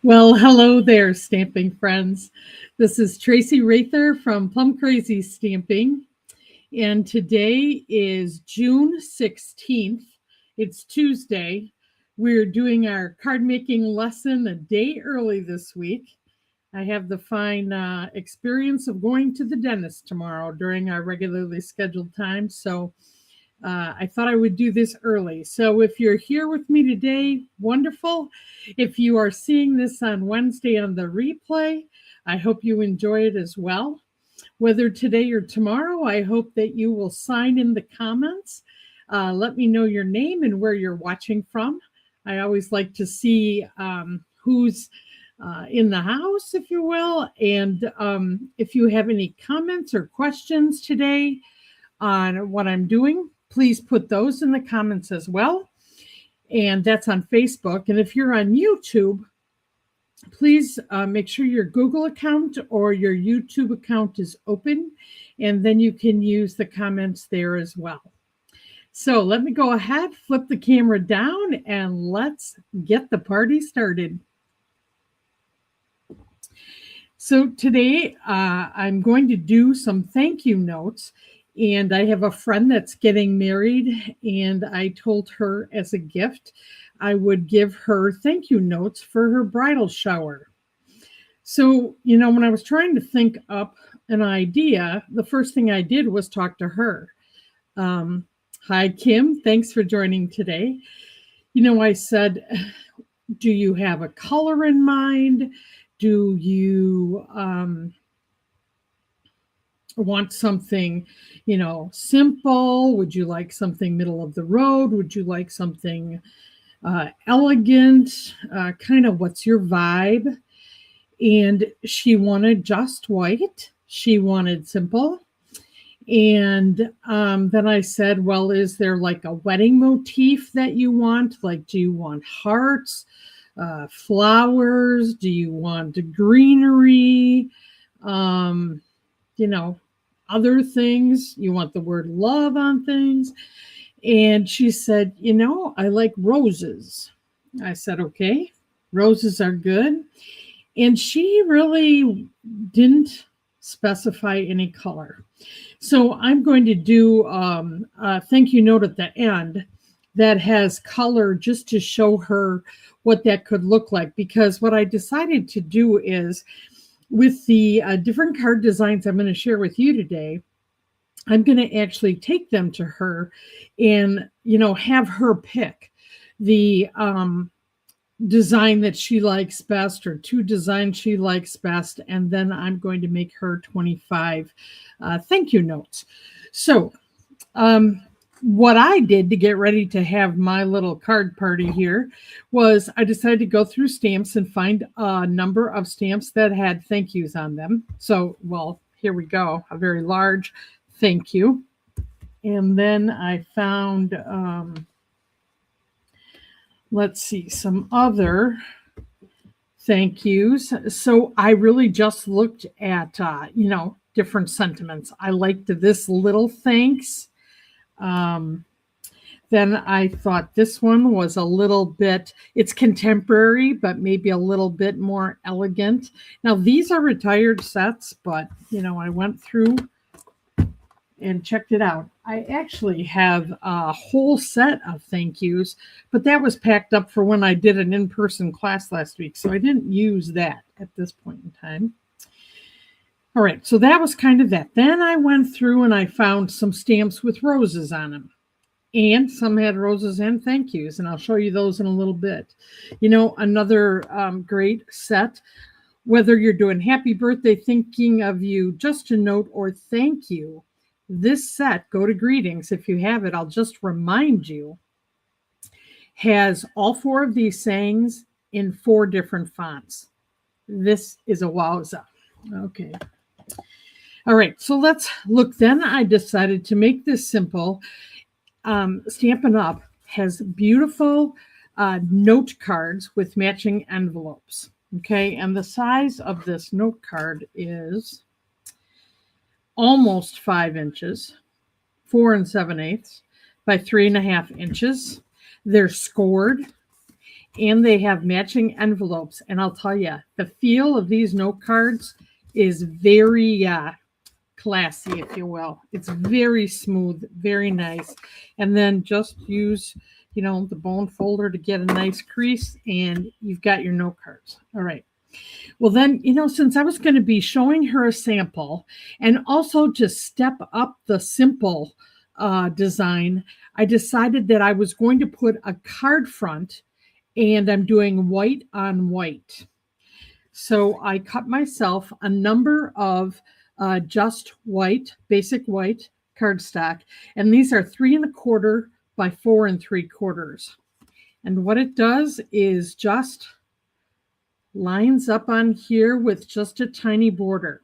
Well, hello there, stamping friends. This is Traci Raether from Plum Crazy Stamping, and today is June 16th. It's Tuesday. We're doing our card making lesson a day early this week. I have the fine experience of going to the dentist tomorrow during our regularly scheduled time, so I thought I would do this early. So if you're here with me today, wonderful. If you are seeing this on Wednesday on the replay, I hope you enjoy it as well. Whether today or tomorrow, I hope that you will sign in the comments. Let me know your name and where you're watching from. I always like to see who's in the house, if you will. And if you have any comments or questions today on what I'm doing, please put those in the comments as well. And that's on Facebook. And if you're on YouTube, please make sure your Google account or your YouTube account is open, and then you can use the comments there as well. So let me go ahead, flip the camera down, and let's get the party started. So today I'm going to do some thank you notes. And I have a friend that's getting married, and I told her as a gift I would give her thank you notes for her bridal shower. So, when I was trying to think up an idea, the first thing I did was talk to her. Hi, Kim. Thanks for joining today. I said, do you have a color in mind? Do you want something, simple? Would you like something middle of the road? Would you like something elegant? Kind of what's your vibe? And she wanted just white. She wanted simple. And then I said, well, is there like a wedding motif that you want? Like, do you want hearts, flowers? Do you want greenery? Other things? You want the word love on things? And she said, I like roses. I said, okay, roses are good. And she really didn't specify any color. So I'm going to do a thank you note at the end that has color just to show her what that could look like. Because what I decided to do is, with the different card designs I'm going to share with you today, I'm going to actually take them to her and, have her pick the design that she likes best, or two designs she likes best. And then I'm going to make her 25 thank you notes. So what I did to get ready to have my little card party here was I decided to go through stamps and find a number of stamps that had thank yous on them. So, well, here we go, a very large thank you. And then I found, let's see, some other thank yous. So I really just looked at, different sentiments. I liked this little thanks. Then I thought this one was a little bit, it's contemporary, but maybe a little bit more elegant. Now, these are retired sets, but, I went through and checked it out. I actually have a whole set of thank yous, but that was packed up for when I did an in-person class last week, so I didn't use that at this point in time. All right, so that was kind of that. Then I went through and I found some stamps with roses on them. And some had roses and thank yous, and I'll show you those in a little bit. Another great set, whether you're doing happy birthday, thinking of you, just a note, or thank you, this set, go to greetings. If you have it, I'll just remind you, has all four of these sayings in 4 different fonts. This is a wowza. Okay. All right, so let's look. Then I decided to make this simple. Stampin' Up has beautiful note cards with matching envelopes. Okay, and the size of this note card is almost 5 inches, 4 7/8 by 3.5 inches. They're scored, and they have matching envelopes. And I'll tell you, the feel of these note cards is very classy, if you will. It's very smooth, very nice. And then just use, the bone folder to get a nice crease, and you've got your note cards. All right. Well, then, since I was going to be showing her a sample and also to step up the simple design, I decided that I was going to put a card front, and I'm doing white on white. So I cut myself a number of just white, basic white cardstock, and these are 3 1/4 by 4 3/4. And what it does is just lines up on here with just a tiny border.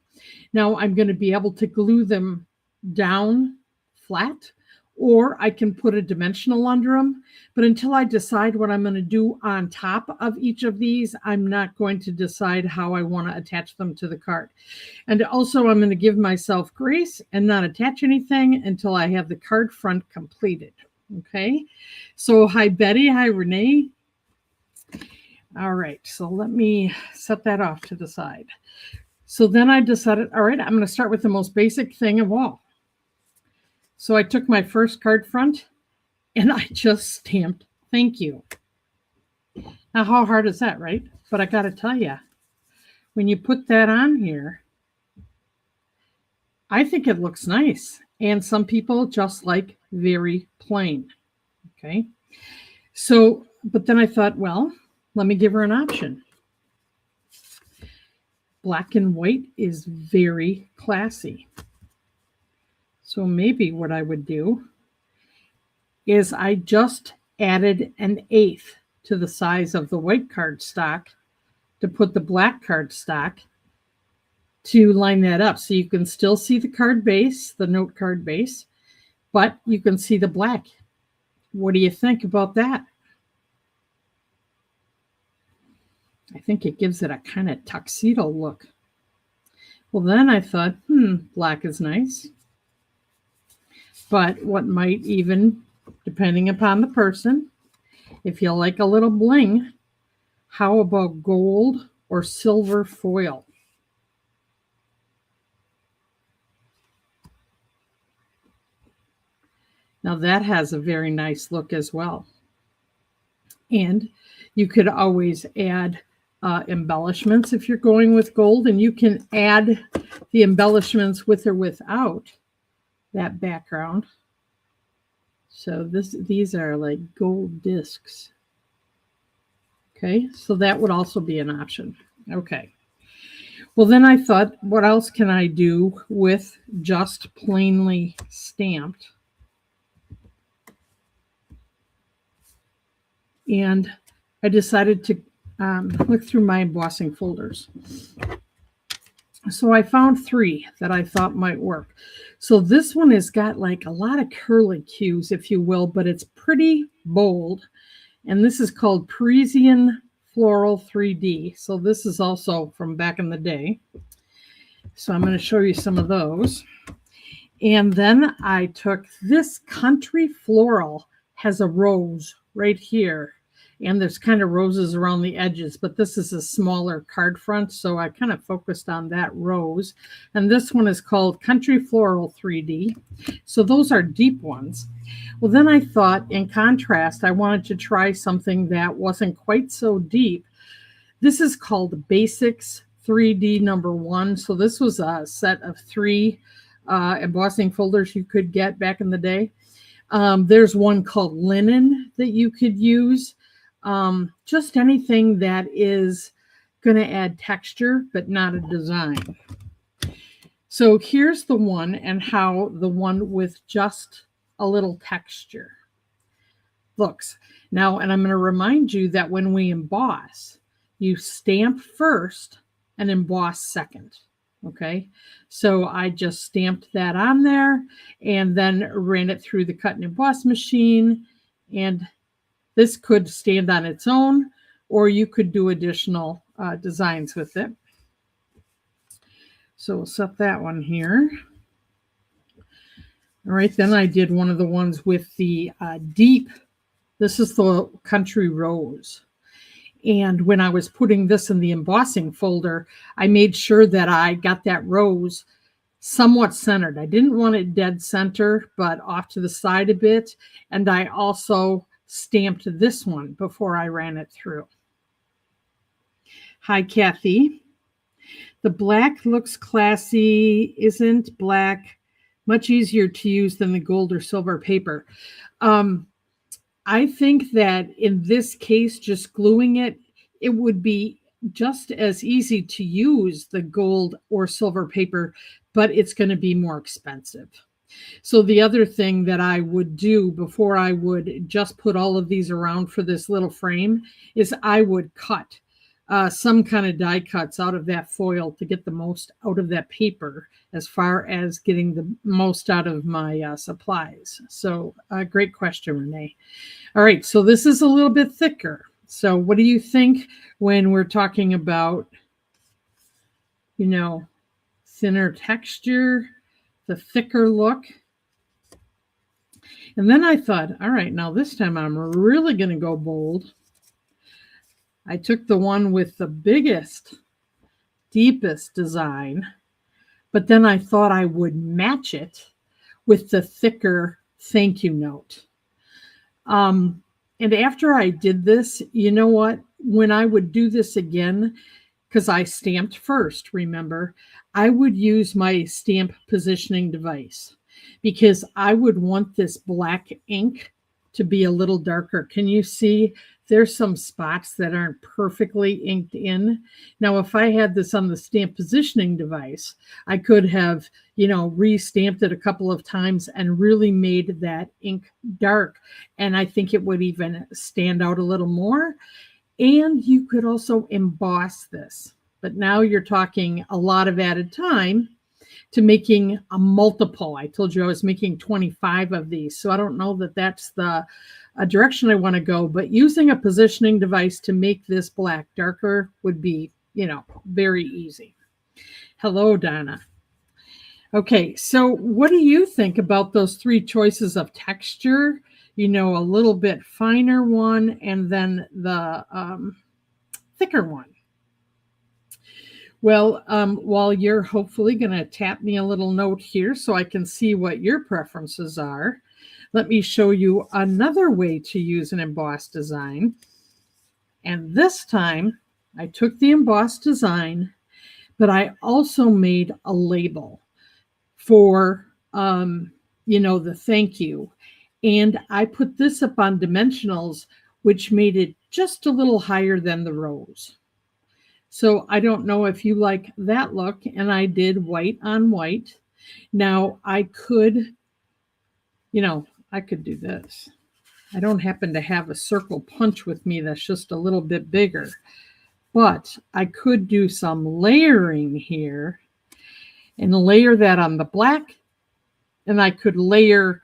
Now I'm going to be able to glue them down flat, or I can put a dimensional under them. But until I decide what I'm going to do on top of each of these, I'm not going to decide how I want to attach them to the card. And also I'm going to give myself grace and not attach anything until I have the card front completed. Okay. So hi, Betty. Hi, Renee. All right, so let me set that off to the side. So then I decided, all right, I'm going to start with the most basic thing of all. So I took my first card front and I just stamped thank you. Now, how hard is that, right? But I got to tell you, when you put that on here, I think it looks nice. And some people just like very plain. Okay. So, but then I thought, well, let me give her an option. Black and white is very classy. So maybe what I would do is I just added an 1/8 to the size of the white cardstock to put the black cardstock to line that up. So you can still see the card base, the note card base, but you can see the black. What do you think about that? I think it gives it a kind of tuxedo look. Well, then I thought, black is nice. But what might even, depending upon the person, if you like a little bling, how about gold or silver foil? Now that has a very nice look as well. And you could always add embellishments if you're going with gold, and you can add the embellishments with or without that background. So these are like gold discs. Okay, so that would also be an option. Okay. Well, then I thought, what else can I do with just plainly stamped? And I decided to look through my embossing folders. So I found 3 that I thought might work. So this one has got like a lot of curlicues, if you will, but it's pretty bold. And this is called Parisian Floral 3D. So this is also from back in the day. So I'm going to show you some of those. And then I took this Country Floral, has a rose right here. And there's kind of roses around the edges, but this is a smaller card front, so I kind of focused on that rose. And this one is called Country Floral 3D. So those are deep ones. Well, then I thought, in contrast, I wanted to try something that wasn't quite so deep. This is called Basics 3D number 1. So this was a set of 3 embossing folders you could get back in the day. There's one called Linen that you could use. Just anything that is going to add texture, but not a design. So here's the one, and how the one with just a little texture looks. Now, and I'm going to remind you that when we emboss, you stamp first and emboss second. Okay, so I just stamped that on there and then ran it through the cut and emboss machine, and this could stand on its own, or you could do additional designs with it. So we'll set that one here. All right, then I did one of the ones with the deep, this is the Country Rose. And when I was putting this in the embossing folder, I made sure that I got that rose somewhat centered. I didn't want it dead center, but off to the side a bit. And I also stamped this one before I ran it through. Hi, Kathy. The black looks classy. Isn't black much easier to use than the gold or silver paper? I think that in this case, just gluing it, it would be just as easy to use the gold or silver paper, but it's going to be more expensive. So the other thing that I would do before I would just put all of these around for this little frame is I would cut some kind of die cuts out of that foil to get the most out of that paper as far as getting the most out of my supplies. So great question, Renee. All right, so this is a little bit thicker. So what do you think when we're talking about, you know, thinner texture, the thicker look? And then I thought, all right, now this time I'm really going to go bold. I took the one with the biggest, deepest design, but then I thought I would match it with the thicker thank you note. And after I did this, you know what? When I would do this again, because I stamped first, remember, I would use my stamp positioning device because I would want this black ink to be a little darker. Can you see? There's some spots that aren't perfectly inked in. Now, if I had this on the stamp positioning device, I could have, re-stamped it a couple of times and really made that ink dark. And I think it would even stand out a little more. And you could also emboss this. But now you're talking a lot of added time to making a multiple. I told you I was making 25 of these. So I don't know that that's the direction I want to go, but using a positioning device to make this black darker would be, very easy. Hello, Donna. Okay, so what do you think about those three choices of texture? A little bit finer one and then the thicker one. Well, while you're hopefully going to tap me a little note here so I can see what your preferences are, let me show you another way to use an embossed design. And this time I took the embossed design, but I also made a label for, the thank you. And I put this up on dimensionals, which made it just a little higher than the rose. So I don't know if you like that look. And I did white on white. Now I could, I could do this. I don't happen to have a circle punch with me that's just a little bit bigger, but I could do some layering here and layer that on the black. And I could layer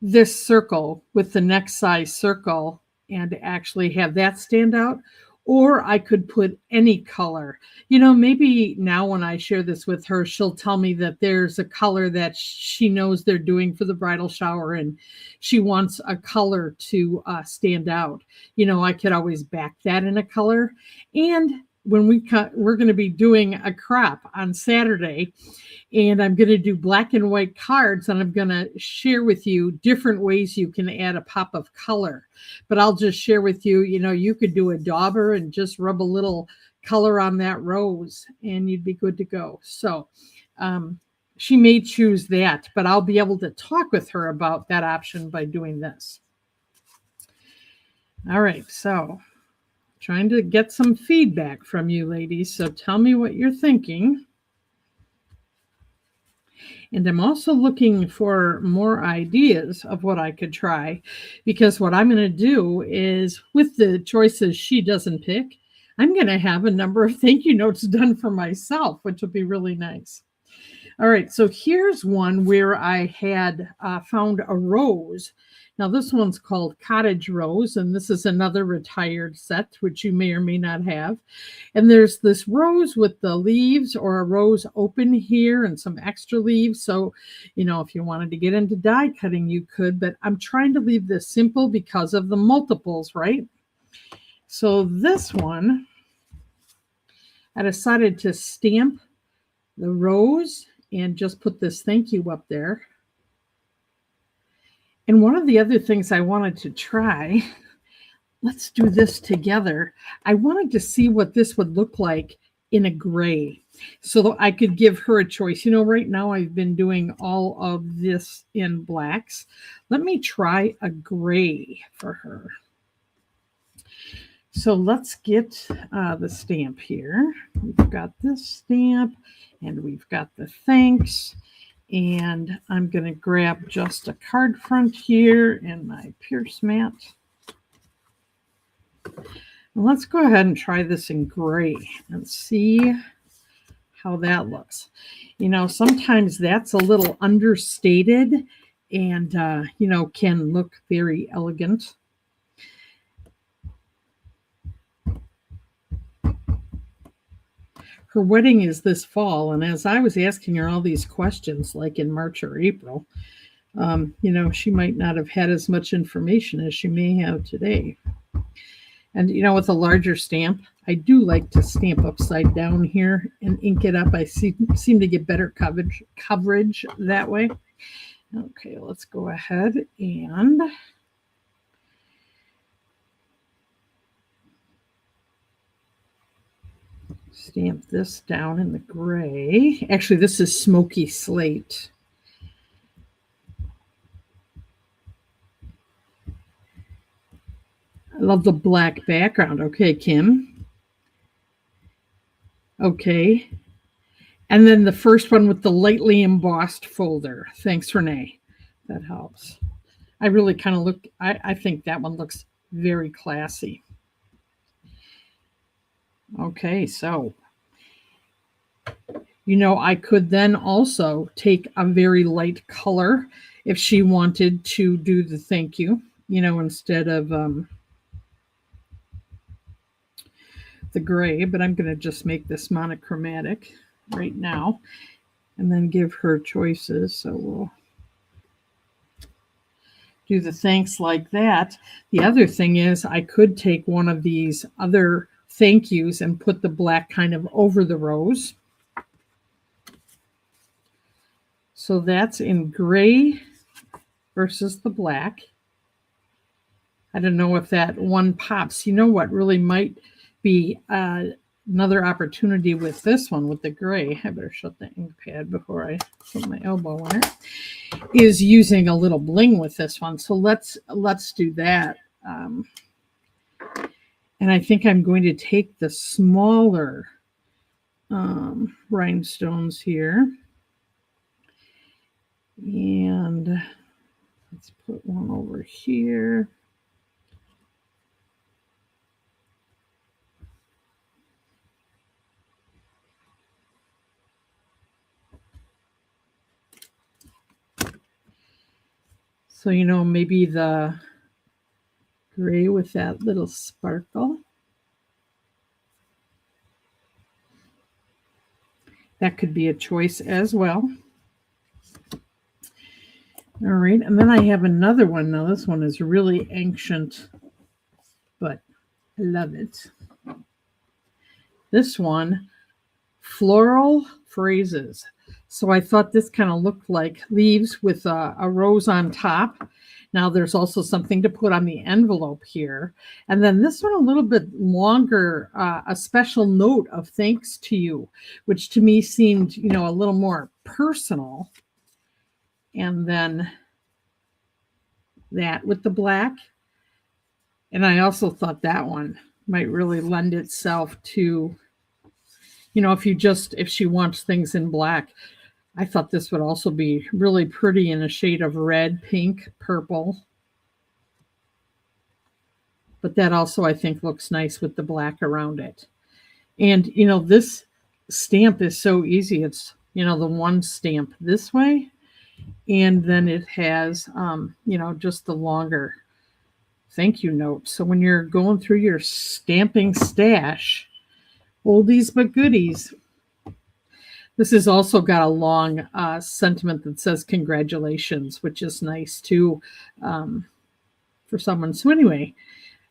this circle with the next size circle and actually have that stand out. Or I could put any color. Maybe now when I share this with her, she'll tell me that there's a color that she knows they're doing for the bridal shower and she wants a color to stand out. I could always back that in a color. And when we're going to be doing a crop on Saturday, and I'm going to do black and white cards, and I'm going to share with you different ways you can add a pop of color. But I'll just share with you, you could do a dauber and just rub a little color on that rose and you'd be good to go. So she may choose that, but I'll be able to talk with her about that option by doing this. All right, so trying to get some feedback from you ladies. So tell me what you're thinking. And I'm also looking for more ideas of what I could try, because what I'm going to do is, with the choices she doesn't pick, I'm going to have a number of thank you notes done for myself, which will be really nice. All right, so here's one where I had found a rose. Now this one's called Cottage Rose, and this is another retired set, which you may or may not have. And there's this rose with the leaves, or a rose open here and some extra leaves. So, if you wanted to get into die cutting, you could, but I'm trying to leave this simple because of the multiples, right? So this one, I decided to stamp the rose and just put this thank you up there. And one of the other things I wanted to try, let's do this together. I wanted to see what this would look like in a gray so that I could give her a choice. You know, right now I've been doing all of this in blacks. Let me try a gray for her. So let's get the stamp here. We've got this stamp and we've got the thanks. And I'm going to grab just a card front here and my Pierce mat. Let's go ahead and try this in gray and see how that looks. You know, sometimes that's a little understated and, you know, can look very elegant. Her wedding is this fall, and as I was asking her all these questions, like in March or April, you know, she might not have had as much information as she may have today. And, you know, with a larger stamp, I do like to stamp upside down here and ink it up. I seem to get better coverage that way. Okay, let's go ahead and stamp this down in the gray. Actually, this is smoky slate. I love the black background. Okay, Kim. Okay. And then the first one with the lightly embossed folder. Thanks, Renee. That helps. I really kind of look, I think that one looks very classy. Okay, so, you know, I could then also take a very light color if she wanted to do the thank you, you know, instead of the gray, but I'm going to just make this monochromatic right now and then give her choices. So we'll do the thanks like that. The other thing is I could take one of these other thank yous and put the black kind of over the rose. So that's in gray versus the black. I don't know if that one pops. You know what really might be another opportunity with this one, with the gray, I better shut the ink pad before I put my elbow on it, is using a little bling with this one. So let's do that. And I think I'm going to take the smaller rhinestones here. And let's put one over here. So, you know, maybe the gray with that little sparkle. That could be a choice as well. All right, and then I have another one. Now, this one is really ancient, but I love it. This one, Floral Phrases. So I thought this kind of looked like leaves with a rose on top. Now there's also something to put on the envelope here. And then this one a little bit longer, a special note of thanks to you, which to me seemed, you know, a little more personal. And then that with the black. And I also thought that one might really lend itself to, you know, if she wants things in black. I thought this would also be really pretty in a shade of red, pink, purple. But that also, I think, looks nice with the black around it. And, you know, this stamp is so easy. It's, you know, the one stamp this way. And then it has, you know, just the longer thank you note. So when you're going through your stamping stash, oldies but goodies. This has also got a long sentiment that says congratulations, which is nice too for someone. So anyway,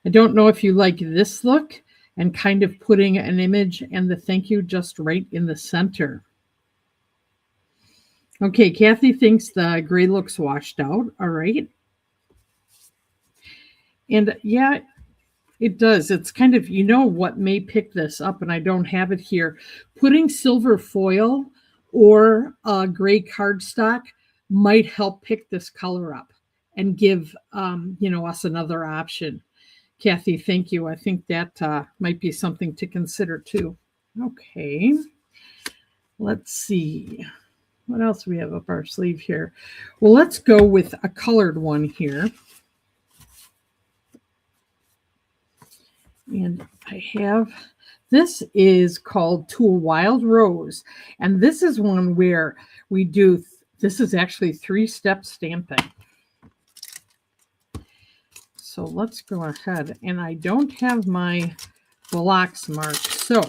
I don't know if you like this look and kind of putting an image and the thank you just right in the center. Okay, Kathy thinks the gray looks washed out. All right. And yeah, it does. It's kind of, you know what may pick this up, and I don't have it here. Putting silver foil or gray cardstock might help pick this color up and give, us another option. Kathy, thank you. I think that might be something to consider too. Okay. Let's see. What else do we have up our sleeve here? Well, let's go with a colored one here. And I have, this is called To a Wild Rose. And this is one where we do, this is actually 3-step stamping. So let's go ahead, and I don't have my blocks marked. So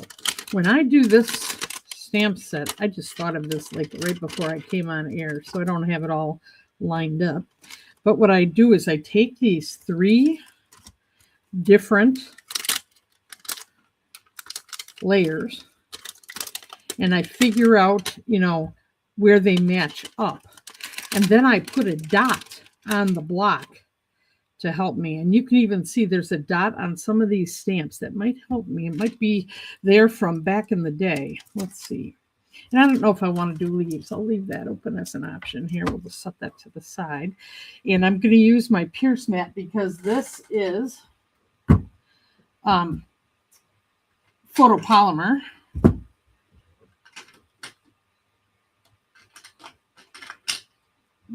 when I do this stamp set, I just thought of this like right before I came on air, so I don't have it all lined up. But what I do is I take these 3 different layers and I figure out, where they match up. And then I put a dot on the block to help me. And you can even see there's a dot on some of these stamps that might help me. It might be there from back in the day. Let's see. And I don't know if I want to do leaves. I'll leave that open as an option here. We'll just set that to the side. And I'm going to use my Pierce mat because this is photopolymer.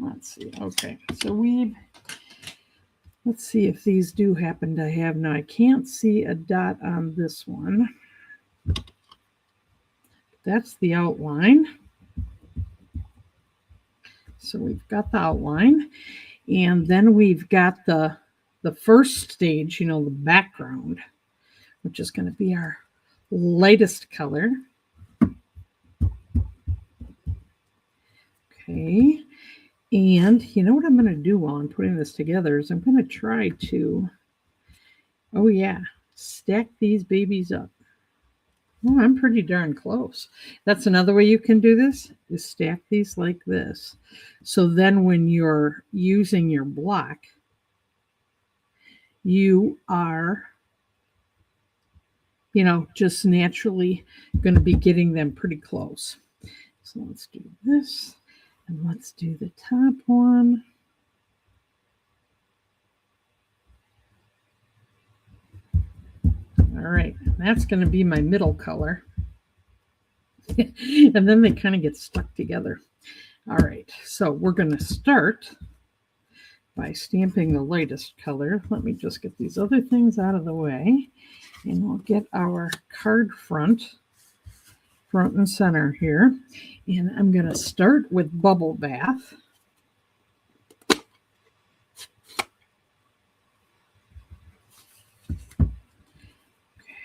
Let's see. Okay. So let's see if these do happen to have. Now, I can't see a dot on this one. That's the outline. So we've got the outline. And then we've got the first stage, the background, which is going to be our lightest color. Okay. And you know what I'm going to do while I'm putting this together is I'm going to try to, stack these babies up. Oh, I'm pretty darn close. That's another way you can do this, is stack these like this. So then when you're using your block, you are, just naturally going to be getting them pretty close. So let's do this, and let's do the top one. All right, that's going to be my middle color. And then they kind of get stuck together. All right, so we're going to start by stamping the lightest color. Let me just get these other things out of the way, and we'll get our card front and center here. And I'm going to start with Bubble Bath.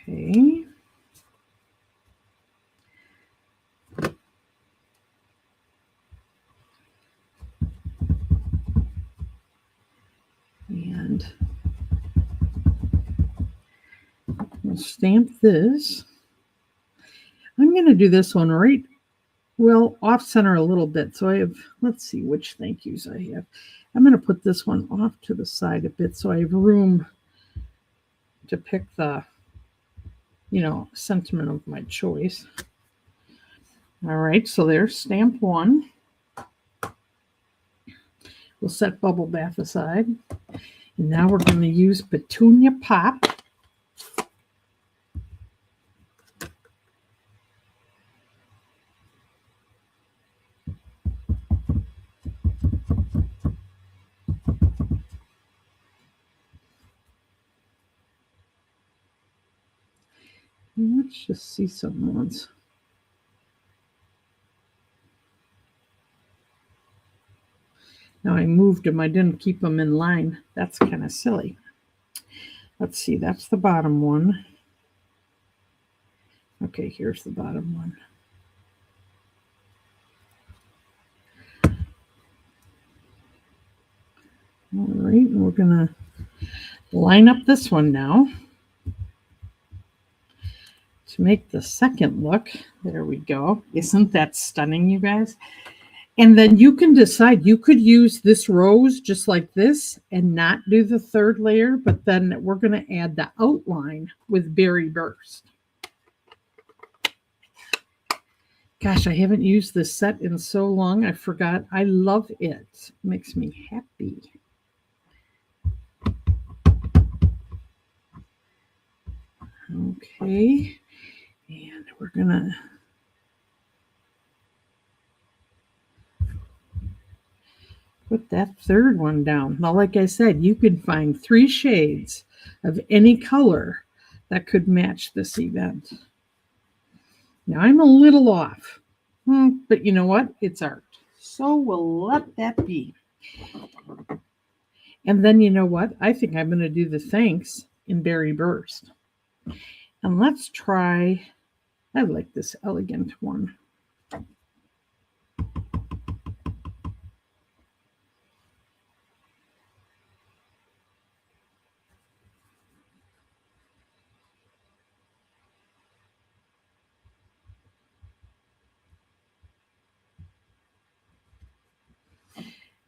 Okay. And we'll stamp this. I'm going to do this one right, off center a little bit. So I have, let's see which thank yous I have. I'm going to put this one off to the side a bit so I have room to pick the, sentiment of my choice. All right, so there's stamp 1. We'll set Bubble Bath aside. And now we're going to use Petunia Pop. Let's just see some ones. Now I moved them. I didn't keep them in line. That's kind of silly. Let's see. That's the bottom one. Okay, here's the bottom one. All right, and we're going to line up this one now to make the second look. There we go. Isn't that stunning, you guys? And then you can decide, you could use this rose just like this and not do the third layer, but then we're going to add the outline with Berry Burst. Gosh, I haven't used this set in so long. I forgot. I love it. It makes me happy. Okay. And we're going to put that third one down. Now, like I said, you can find 3 shades of any color that could match this event. Now, I'm a little off, but you know what? It's art. So we'll let that be. And then you know what? I think I'm going to do the thanks in Berry Burst. And let's try, I like this elegant one.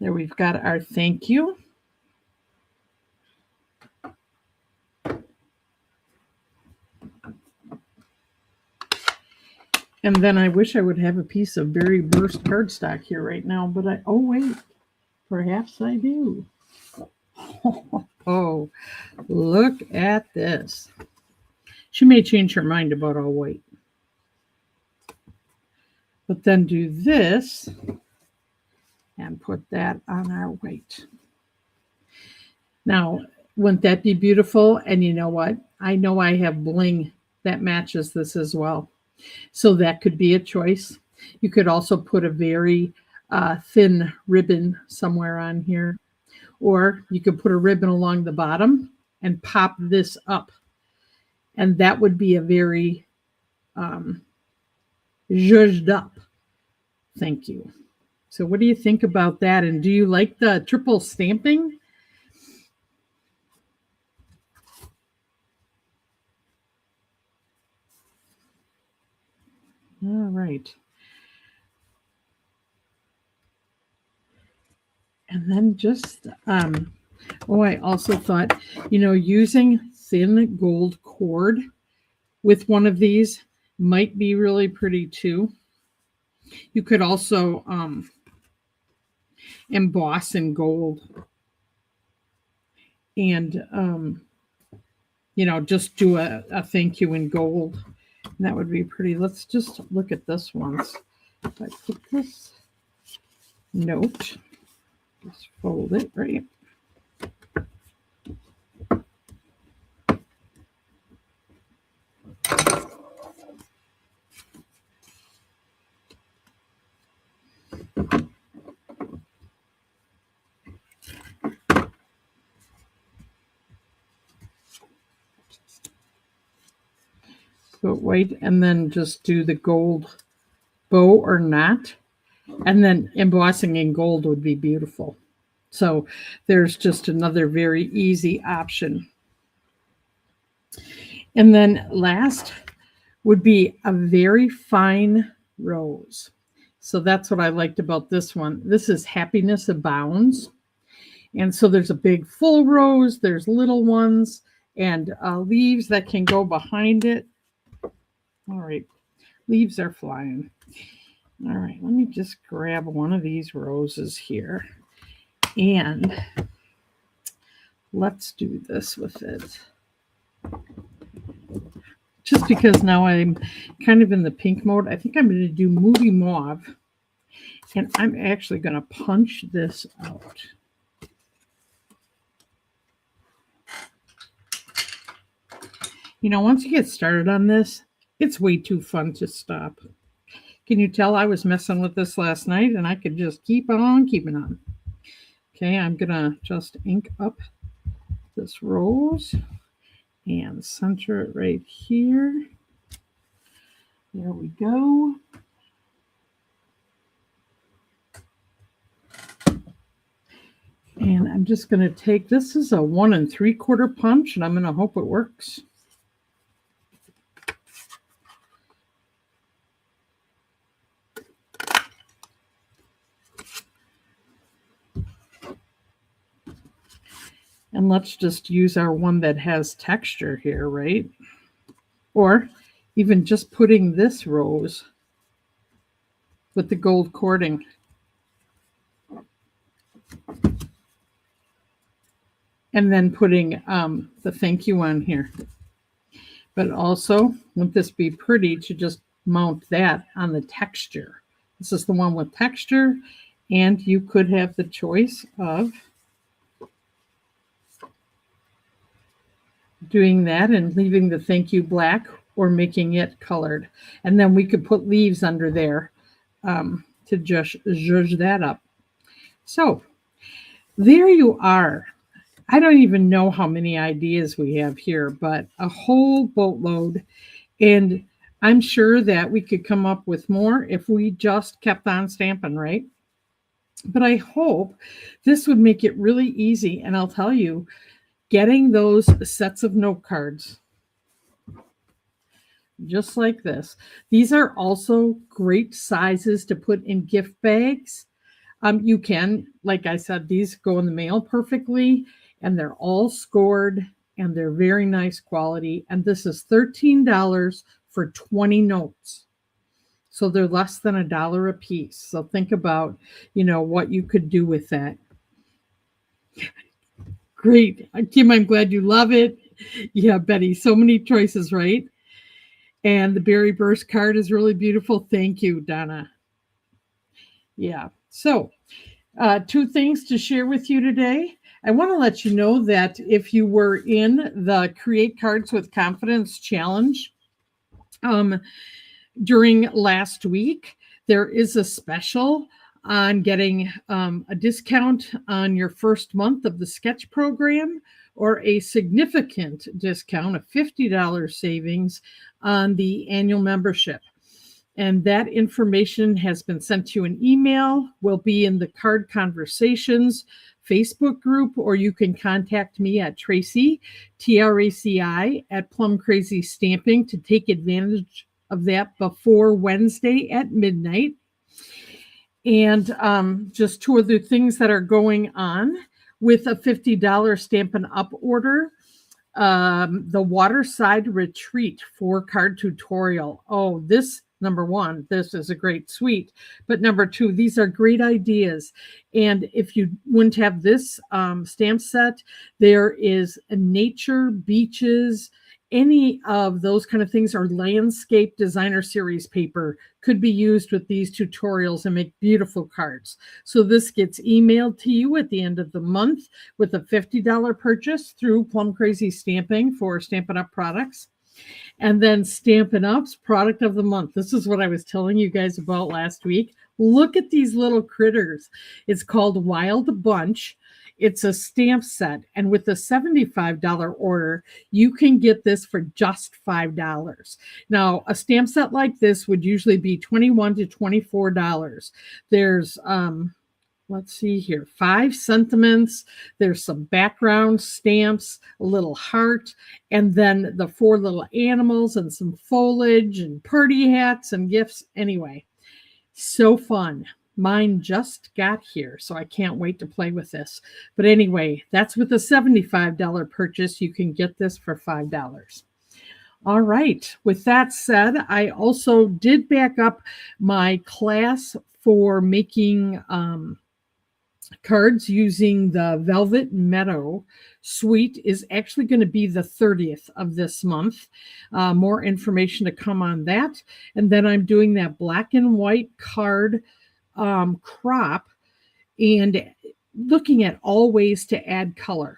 There we've got our thank you. And then I wish I would have a piece of Berry Burst cardstock here right now, but oh wait, perhaps I do. Oh, look at this. She may change her mind about all white. But then do this and put that on our white. Now, wouldn't that be beautiful? And you know what? I know I have bling that matches this as well. So that could be a choice. You could also put a very thin ribbon somewhere on here. Or you could put a ribbon along the bottom and pop this up. And that would be a very zhuzhed up thank you. So what do you think about that? And do you like the triple stamping? All right. And then just, I also thought, using thin gold cord with one of these might be really pretty too. You could also emboss in gold and, just do a thank you in gold. And that would be pretty. Let's just look at this one. If I put this note, just fold it right. Put white and then just do the gold bow or knot. And then embossing in gold would be beautiful. So there's just another very easy option. And then last would be a very fine rose. So that's what I liked about this one. This is Happiness Abounds. And so there's a big full rose, there's little ones, and leaves that can go behind it. All right, leaves are flying. All right, let me just grab one of these roses here. And let's do this with it. Just because now I'm kind of in the pink mode, I think I'm going to do Movie Mauve. And I'm actually going to punch this out. Once you get started on this, it's way too fun to stop. Can you tell I was messing with this last night and I could just keep on keeping on? Okay, I'm going to just ink up this rose and center it right here. There we go. And I'm just going to take, this is a 1 3/4 punch, and I'm going to hope it works. And let's just use our one that has texture here, right? Or even just putting this rose with the gold cording. And then putting the thank you on here. But also, wouldn't this be pretty to just mount that on the texture? This is the one with texture, and you could have the choice of doing that and leaving the thank you black or making it colored. And then we could put leaves under there to just zhuzh that up. So there you are. I don't even know how many ideas we have here, but a whole boatload. And I'm sure that we could come up with more if we just kept on stamping, right? But I hope this would make it really easy. And I'll tell you, getting those sets of note cards, just like this. These are also great sizes to put in gift bags. You can, like I said, these go in the mail perfectly, and they're all scored, and they're very nice quality. And this is $13 for 20 notes. So they're less than $1 a piece. So think about, what you could do with that. Great. Kim, I'm glad you love it. Yeah, Betty, so many choices, right? And the Berry Burst card is really beautiful. Thank you, Donna. Yeah. So 2 things to share with you today. I want to let you know that if you were in the Create Cards with Confidence Challenge during last week, there is a special on getting a discount on your first month of the sketch program, or a significant discount, a $50 savings on the annual membership. And that information has been sent to you in email, will be in the Card Conversations Facebook group, or you can contact me at Traci, Traci, at Plum Crazy Stamping to take advantage of that before Wednesday at midnight. And just 2 other things that are going on with a $50 Stampin' Up order. The Waterside Retreat 4-card tutorial. Oh, this, number 1, this is a great suite. But number 2, these are great ideas. And if you wouldn't have this stamp set, there is a nature, beaches, any of those kind of things, or landscape designer series paper could be used with these tutorials and make beautiful cards. So this gets emailed to you at the end of the month with a $50 purchase through Plum Crazy Stamping for Stampin' Up products. And then Stampin' Up's product of the month. This is what I was telling you guys about last week. Look at these little critters. It's called Wild Bunch. It's a stamp set, and with a $75 order, you can get this for just $5. Now, a stamp set like this would usually be $21 to $24. There's, let's see here, 5 sentiments. There's some background stamps, a little heart, and then the 4 little animals and some foliage and party hats and gifts. Anyway, so fun. Mine just got here, so I can't wait to play with this. But anyway, that's with a $75 purchase. You can get this for $5. All right. With that said, I also did back up my class for making cards using the Velvet Meadow suite is actually going to be the 30th of this month. More information to come on that. And then I'm doing that black and white card crop and looking at all ways to add color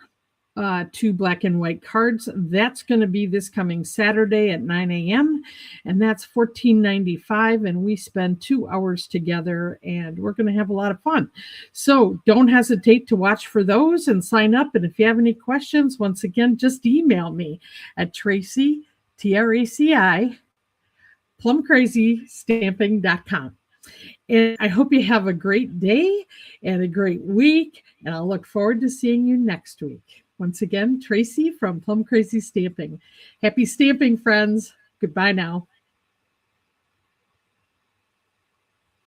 to black and white cards. That's going to be this coming Saturday at 9 a.m. and that's $14.95, and we spend 2 hours together, and we're going to have a lot of fun. So don't hesitate to watch for those and sign up. And if you have any questions, once again, just email me at Traci, Traci, plumcrazystamping.com. And I hope you have a great day and a great week. And I'll look forward to seeing you next week. Once again, Traci from Plum Crazy Stamping. Happy stamping, friends. Goodbye now.